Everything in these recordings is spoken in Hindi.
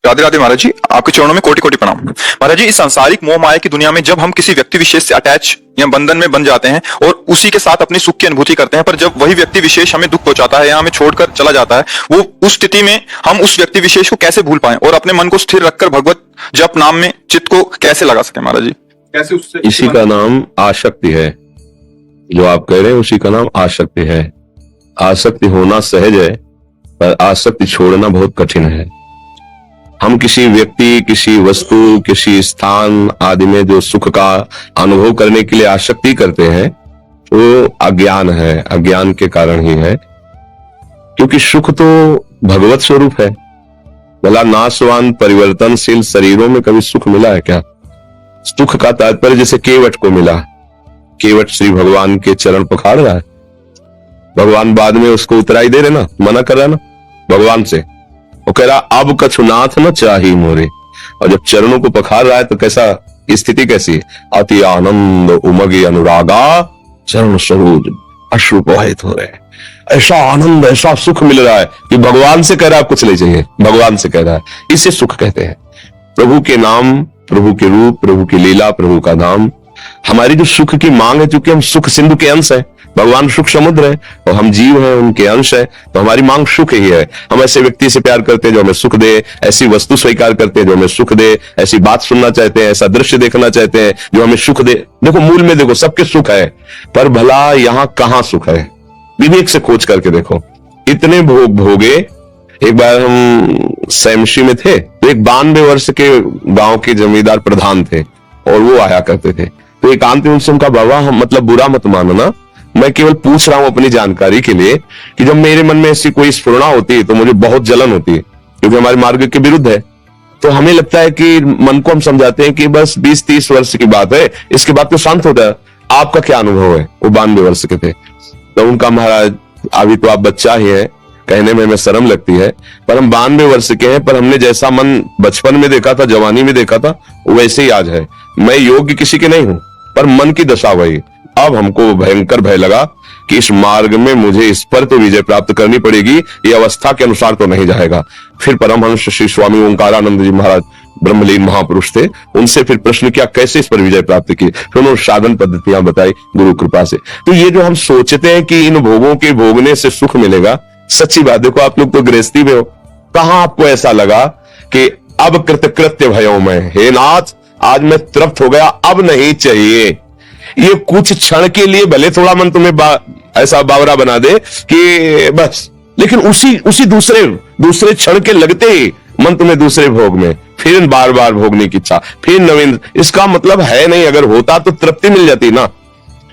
राधे राधे महाराज जी, आपके चरणों में कोटि कोटि प्रणाम। महाराज जी, इस सांसारिक मोह माया की दुनिया में जब हम किसी व्यक्ति विशेष से अटैच या बंधन में बन जाते हैं और उसी के साथ अपनी सुख की अनुभूति करते हैं, पर जब वही व्यक्ति विशेष हमें दुख पहुंचाता है या हमें छोड़कर चला जाता है, वो उस स्थिति में हम उस व्यक्ति विशेष को कैसे भूल पाएं और अपने मन को स्थिर रखकर भगवत जप नाम में चित्त को कैसे लगा सके महाराज जी? कैसे उससे इसी का नाम आसक्ति है। जो आप कह रहे हैं उसी का नाम आसक्ति है। आसक्ति होना सहज है, पर आसक्ति छोड़ना बहुत कठिन है। हम किसी व्यक्ति, किसी वस्तु, किसी स्थान आदि में जो सुख का अनुभव करने के लिए आसक्ति करते हैं, वो अज्ञान है। अज्ञान के कारण ही है, क्योंकि सुख तो भगवत स्वरूप है। भला नाशवान परिवर्तनशील शरीरों में कभी सुख मिला है क्या? सुख का तात्पर्य जैसे केवट को मिला, केवट श्री भगवान के चरण पखाड़ रहा है, भगवान बाद में उसको उतराई दे रहे ना, मना कर रहा ना भगवान से। वो कह रहा अब कछुनाथ न चाहिए मोरे, और जब चरणों को पखाड़ रहा है तो कैसा स्थिति कैसी है? अति आनंद उमगे अनुरागा चरण सरोज अश्रु प्रवाहित हो रहे हैं। ऐसा आनंद, ऐसा सुख मिल रहा है कि भगवान से कह रहा है कुछ नहीं चाहिए, भगवान से कह रहा है। इसे सुख कहते हैं। प्रभु के नाम, प्रभु के रूप, प्रभु की लीला, प्रभु का नाम हमारी जो सुख की मांग है। क्योंकि हम सुख सिंधु के अंश है, भगवान सुख समुद्र है और हम जीव हैं, उनके अंश है, तो हमारी मांग सुख ही है। हम ऐसे व्यक्ति से प्यार करते हैं जो हमें सुख दे, ऐसी वस्तु स्वीकार करते हैं जो हमें सुख दे, ऐसी बात सुनना चाहते हैं, ऐसा दृश्य देखना चाहते हैं जो हमें सुख दे। देखो मूल में देखो सबके सुख है, पर भला यहाँ कहाँ सुख है? विवेक से खोज करके देखो। इतने भोग भोगे। एक बार हम सैमशी में थे, तो एक 92 वर्ष के गांव के जमींदार प्रधान थे और वो आया करते थे। तो एकांत में उनसे उनका, बाबा हम मतलब बुरा मत मानना, मैं केवल पूछ रहा हूं अपनी जानकारी के लिए कि जब मेरे मन में ऐसी कोई स्फुरणा होती है तो मुझे बहुत जलन होती है, क्योंकि हमारे मार्ग के विरुद्ध है। तो हमें लगता है कि मन को हम समझाते हैं कि बस 20-30 वर्ष की बात है, इसके बाद तो शांत होता है। आपका क्या अनुभव है? वो 92 वर्ष के थे। तो उनका, महाराज अभी तो आप बच्चा ही है, कहने में हमें शर्म लगती है, पर हम 92 वर्ष के हैं, पर हमने जैसा मन बचपन में देखा था, जवानी में देखा था, वैसे ही आज है। मैं योग्य किसी के नहीं हूं, पर मन की दशा वही। अब हमको भयंकर भय लगा कि इस मार्ग में मुझे इस पर तो विजय प्राप्त करनी पड़ेगी, ये अवस्था के अनुसार तो नहीं जाएगा। फिर परमहंस श्री स्वामी ओंकारानंद जी महाराज ब्रह्मलीन महापुरुष थे, उनसे फिर प्रश्न किया कैसे इस पर विजय प्राप्त की। फिर उन्होंने साधन पद्धतियां बताई गुरु कृपा से। तो ये जो हम सोचते हैं कि इन भोगों के भोगने से सुख मिलेगा, सच्ची बात देखो, आप लोग तो गृहस्थी में हो, कहां आपको ऐसा लगा कि अब कृतकृत्य भयो मैं, हे नाथ आज मैं तृप्त हो गया, अब नहीं चाहिए। ये कुछ क्षण के लिए भले थोड़ा मन तुम्हें ऐसा बावरा बना दे कि बस, लेकिन उसी दूसरे क्षण के लगते ही मन तुम्हें दूसरे भोग में, फिर बार बार भोगने की इच्छा, फिर नवीन। इसका मतलब है नहीं, अगर होता तो तृप्ति मिल जाती ना।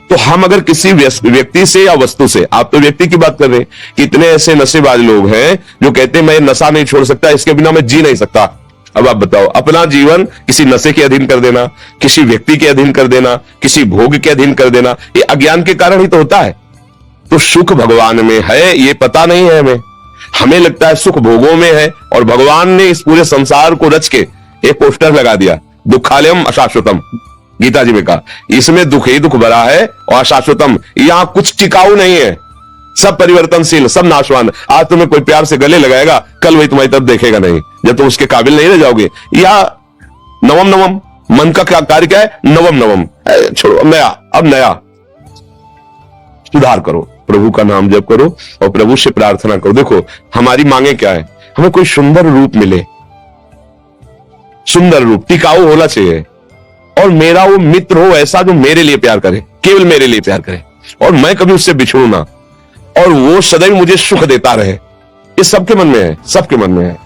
तो हम अगर किसी व्यक्ति से या वस्तु से, आप तो व्यक्ति की बात कर रहे हैं, कितने ऐसे नशेबाज लोग हैं जो कहते हैं मैं नशा नहीं छोड़ सकता, इसके बिना मैं जी नहीं सकता। अब आप बताओ, अपना जीवन किसी नशे के अधीन कर देना, किसी व्यक्ति के अधीन कर देना, किसी भोग के अधीन कर देना, ये अज्ञान के कारण ही तो होता है। तो सुख भगवान में है, ये पता नहीं है हमें। हमें लगता है सुख भोगों में है, और भगवान ने इस पूरे संसार को रच के एक पोस्टर लगा दिया, दुखालयम अशाश्वतम। गीता जी में कहा इसमें दुख ही दुख भरा है और अशाश्वतम, यहां कुछ टिकाऊ नहीं है, सब परिवर्तनशील, सब नाशवान। आज तुम्हें कोई प्यार से गले लगाएगा, कल वही तुम्हारी तरफ देखेगा नहीं, जब तुम उसके काबिल नहीं रह जाओगे। या नवम मन का क्या कार्य क्या है? नवम छोड़ो, नया सुधार करो, प्रभु का नाम जप करो और प्रभु से प्रार्थना करो। देखो हमारी मांगे क्या है? हमें कोई सुंदर रूप मिले, सुंदर रूप टिकाऊ होना चाहिए, और मेरा वो मित्र हो ऐसा जो मेरे लिए प्यार करे, केवल मेरे लिए प्यार करे, और मैं कभी उससे बिछड़ू ना, और वो सदैव मुझे सुख देता रहे। ये सबके मन में है, सबके मन में है।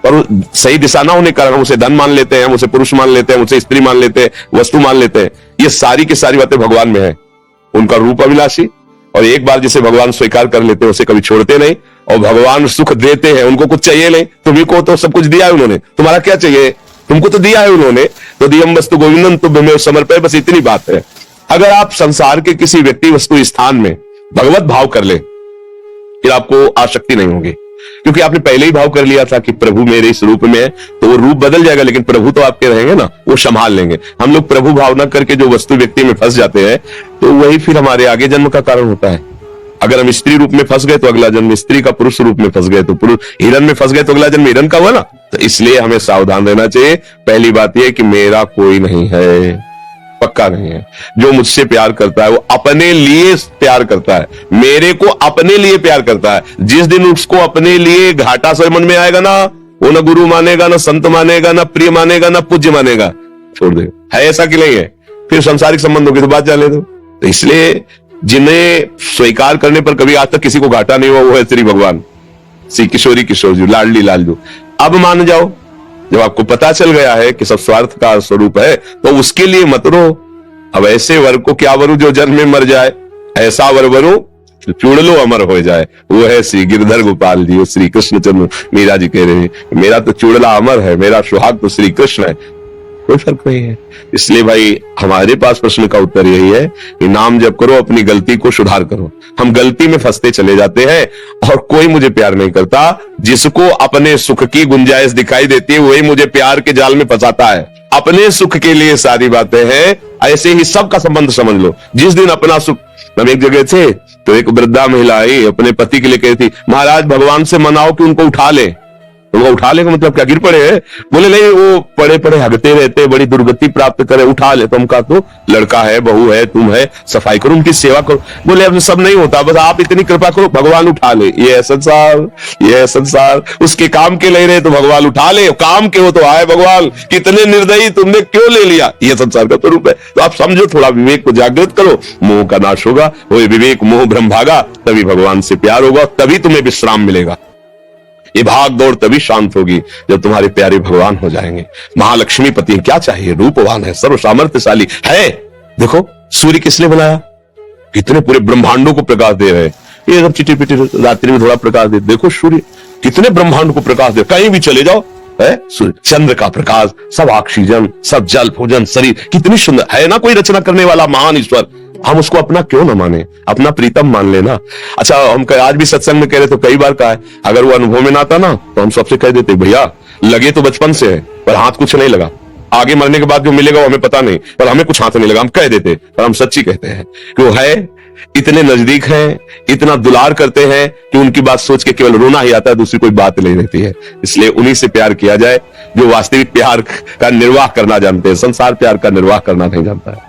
और सही दिशा ना होने के कारण हम उसे धन मान लेते हैं, हम उसे पुरुष मान लेते हैं, उसे स्त्री मान लेते हैं, वस्तु मान लेते हैं। ये सारी की सारी बातें भगवान में है। उनका रूप अविनाशी, और एक बार जिसे भगवान स्वीकार कर लेते हैं उसे कभी छोड़ते नहीं, और भगवान सुख देते हैं, उनको कुछ चाहिए नहीं। तुम्ही को तो सब कुछ दिया है उन्होंने, तुम्हारा क्या चाहिए? तुमको तो दिया है उन्होंने। तो दियम वस्तु गोविंदम तुभ्यमेव समर्पय, बस इतनी बात है। अगर आप संसार के किसी व्यक्ति वस्तु स्थान में भगवत भाव कर ले, फिर आपको आसक्ति नहीं होगी, क्योंकि आपने पहले ही भाव कर लिया था कि प्रभु मेरे इस रूप में है, तो वो रूप बदल जाएगा, लेकिन प्रभु तो आपके रहेंगे ना, वो संभाल लेंगे। हम लोग प्रभु भावना करके जो वस्तु व्यक्ति में फंस जाते हैं, तो वही फिर हमारे आगे जन्म का कारण होता है। अगर हम स्त्री रूप में फंस गए तो अगला जन्म स्त्री का, पुरुष रूप में फंस गए तो पुरुष, हिरन में फंस गए तो अगला जन्म हिरन का हुआ ना। तो इसलिए हमें सावधान रहना चाहिए। पहली बात यह कि मेरा कोई नहीं है, पक्का नहीं है। जो मुझसे प्यार करता है वो अपने लिए प्यार करता है, मेरे को अपने लिए प्यार करता है। जिस दिन उसको अपने लिए घाटा सा मन में आएगा ना, वो ना गुरु मानेगा, ना संत मानेगा, ना प्रिय मानेगा, ना पूज्य मानेगा, छोड़ देगा। है ऐसा कि नहीं है? फिर सांसारिक संबंधों की तो बात जाने दो। तो इसलिए जिन्हें स्वीकार करने पर कभी आज तक किसी को घाटा नहीं हुआ वो है श्री भगवान, श्री किशोरी किशोर जी, लाडली लालजू। अब मान जाओ, जब आपको पता चल गया है कि सब स्वार्थ का स्वरूप है तो उसके लिए मत रो। अब ऐसे वर को क्या वरु जो जन्म में मर जाए, ऐसा वर वरु चूड़लो अमर हो जाए। वो है श्री गिरधर गोपाल जी, वो श्री कृष्णचंद्र। मीरा जी कह रहे हैं मेरा तो चूड़ला अमर है, मेरा सुहाग तो श्री कृष्ण है। कोई फर्क नहीं है। इसलिए भाई हमारे पास प्रश्न का उत्तर यही है कि नाम जप करो, अपनी गलती को सुधार करो। हम गलती में फंसते चले जाते हैं और कोई मुझे प्यार नहीं करता। जिसको अपने सुख की गुंजाइश दिखाई देती है वही मुझे प्यार के जाल में फंसाता है। अपने सुख के लिए सारी बातें हैं, ऐसे ही सबका संबंध समझ लो। जिस दिन अपना सुख, हम एक जगह थे तो एक वृद्धा महिला आई, अपने पति के लिए कहती महाराज भगवान से मनाओ कि उनको उठा ले। उनको उठा ले का मतलब क्या, गिर पड़े हैं? बोले नहीं, वो पड़े पड़े हगते रहते, बड़ी दुर्गति प्राप्त करे, उठा ले। तुम कहा तो लड़का है, बहू है, तुम है, सफाई करो, उनकी सेवा करो। बोले अब सब नहीं होता, बस आप इतनी कृपा करो, भगवान उठा ले। ये है संसार, ये है संसार। उसके काम के ले रहे तो भगवान उठा ले, काम के हो तो आए भगवान, कितने निर्दयी, तुमने क्यों ले लिया? ये संसार का स्वरूप है। तो आप समझो, थोड़ा विवेक को जागृत करो, मोह का नाश होगा। वो विवेक मोह भ्रम भागा, तभी भगवान से प्यार होगा, तभी तुम्हें विश्राम मिलेगा। ये भाग दौड़ तभी शांत होगी जब तुम्हारे प्यारे भगवान हो जाएंगे। महालक्ष्मी पति क्या चाहिए? रूपवान है, सर्व सामर्थ्यशाली है। देखो सूर्य किसने बनाया? कितने पूरे ब्रह्मांडों को प्रकाश दे रहे हैं। ये सब चिटी पिटी रात्रि में थोड़ा प्रकाश दे। देखो सूर्य कितने ब्रह्मांड को प्रकाश दे, कहीं भी चले जाओ है सूर्य। चंद्र का प्रकाश, सब ऑक्सीजन, सब जल भोजन, शरीर कितनी सुंदर है ना। कोई रचना करने वाला महान ईश्वर, हम उसको अपना क्यों ना माने, अपना प्रीतम मान लेना। अच्छा, हम आज भी सत्संग में कह रहे तो कई बार कहा है, अगर वो अनुभव में ना आता ना तो हम सबसे कह देते भैया लगे तो बचपन से है पर हाथ कुछ नहीं लगा, आगे मरने के बाद जो मिलेगा वो हमें पता नहीं, पर हमें कुछ हाथ नहीं लगा। हम कह देते पर हम सच्ची कहते हैं कि वो है, इतने नजदीक हैं, इतना दुलार करते हैं कि उनकी बात सोच के केवल रोना ही आता है, दूसरी कोई बात नहीं रहती है। इसलिए उन्हीं से प्यार किया जाए जो वास्तविक प्यार का निर्वाह करना जानते हैं, संसार प्यार का निर्वाह करना नहीं जानता है।